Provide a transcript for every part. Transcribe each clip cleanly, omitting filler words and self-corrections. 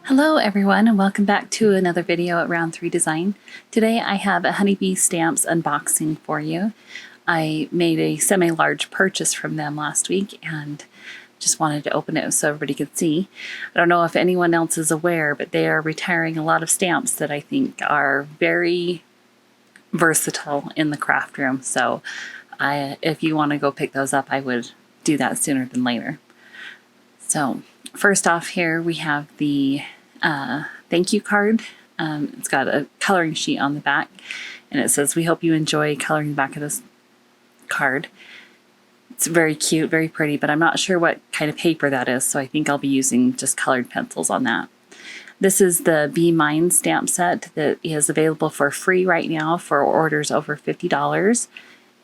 Hello everyone, and welcome back to another video at Round 3 Design. Today I have a Honeybee Stamps unboxing for you. I made a semi-large purchase from them last week and just wanted to open it so everybody could see. I don't know if anyone else is aware, but they are retiring a lot of stamps that I think are very versatile in the craft room. So if you want to go pick those up, I would do that sooner than later. So first off here we have the thank you card. It's got a coloring sheet on the back and it says, "We hope you enjoy coloring the back of this card." It's very cute, very pretty, but I'm not sure what kind of paper that is, so I think I'll be using just colored pencils on that. This is the Be Mine stamp set that is available for free right now for orders over $50.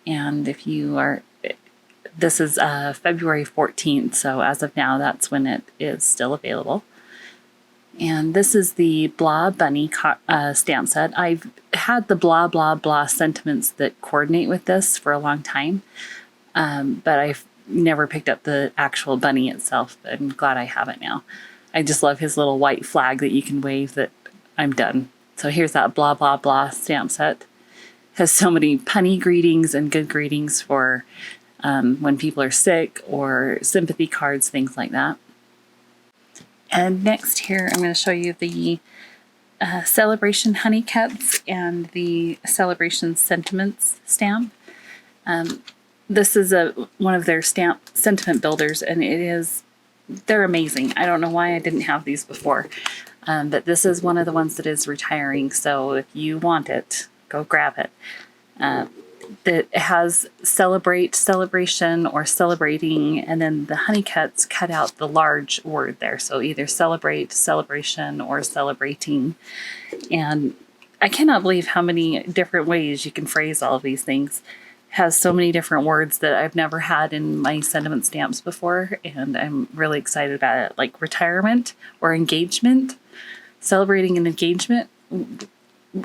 And if you are, this is February 14th, so as of now, that's when it is still available. And this is the Blah Bunny stamp set. I've had the blah, blah, blah sentiments that coordinate with this for a long time, but I've never picked up the actual bunny itself. I'm glad I have it now. I just love his little white flag that you can wave that I'm done. So here's that blah, blah, blah stamp set. Has so many punny greetings and good greetings for when people are sick, or sympathy cards, things like that. And next here, I'm going to show you the Celebration Honeycuts and the Celebration Sentiments stamp. This is one of their stamp sentiment builders, and they're amazing. I don't know why I didn't have these before, but this is one of the ones that is retiring, so if you want it, go grab it. That has celebrate, celebration, or celebrating, and then the honeycuts cut out the large word there. So either celebrate, celebration, or celebrating. And I cannot believe how many different ways you can phrase all of these things. It has so many different words that I've never had in my sentiment stamps before, and I'm really excited about it. Like retirement or engagement, celebrating an engagement.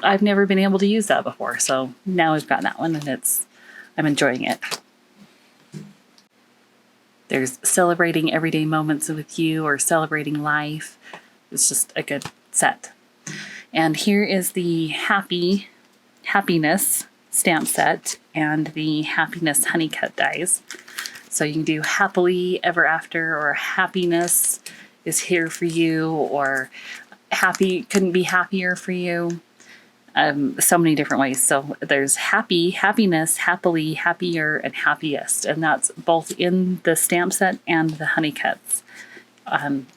I've never been able to use that before, so now we've got that one, and I'm enjoying it. There's celebrating everyday moments with you, or celebrating life. It's just a good set. And here is the happiness stamp set and the happiness honeycut dies. So you can do happily ever after, or happiness is here for you, or happy couldn't be happier for you. So many different ways. So there's happy, happiness, happily, happier, and happiest. And that's both in the stamp set and the honeycuts.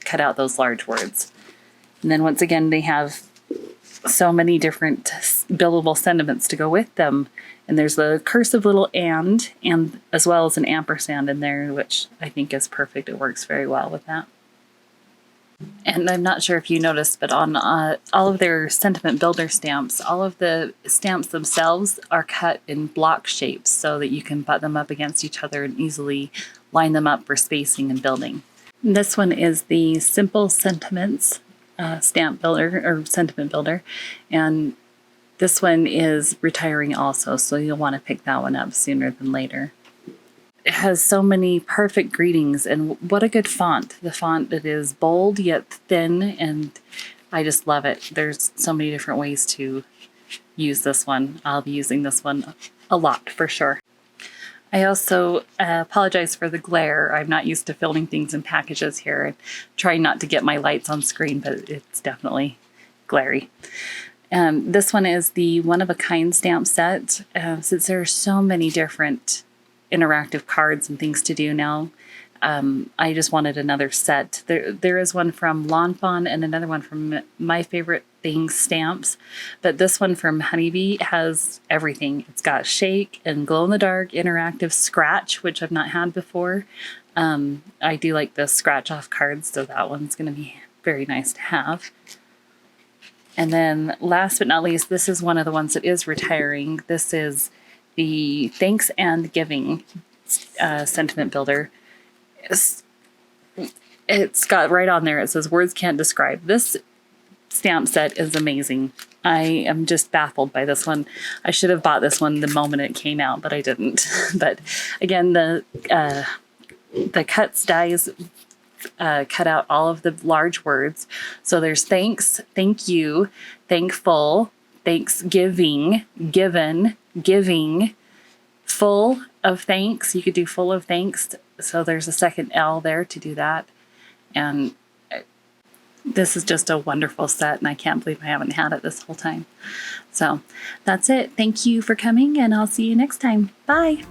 Cut out those large words. And then once again, they have so many different buildable sentiments to go with them. And there's the cursive little and as well as an ampersand in there, which I think is perfect. It works very well with that. And I'm not sure if you noticed, but on all of their sentiment builder stamps, all of the stamps themselves are cut in block shapes so that you can butt them up against each other and easily line them up for spacing and building. And this one is the Simple Sentiments stamp builder, or sentiment builder, and this one is retiring also, so you'll want to pick that one up sooner than later. It has so many perfect greetings, and what a good font. The font, it is bold yet thin, and I just love it. There's so many different ways to use this one. I'll be using this one a lot for sure. I also apologize for the glare. I'm not used to filming things in packages here and trying not to get my lights on screen, but it's definitely glary. This one is the One of a Kind stamp set. Since there are so many different interactive cards and things to do now, I just wanted another set. There is one from Lawn Fawn and another one from My Favorite Things Stamps, but this one from Honeybee has everything. It's got shake and glow-in-the-dark interactive scratch, which I've not had before. I do like the scratch off cards, so that one's going to be very nice to have. And then last but not least, this is one of the ones that is retiring. This is the Thanks and Giving sentiment builder. It's got right on there, it says words can't describe. This stamp set is amazing. I am just baffled by this one. I should have bought this one the moment it came out, but I didn't. But again, the cuts dies cut out all of the large words. So there's thanks, thank you, thankful, thanksgiving, given, giving, full of thanks. You could do full of thanks. So there's a second L there to do that. And this is just a wonderful set, and I can't believe I haven't had it this whole time. So that's it. Thank you for coming, and I'll see you next time. Bye.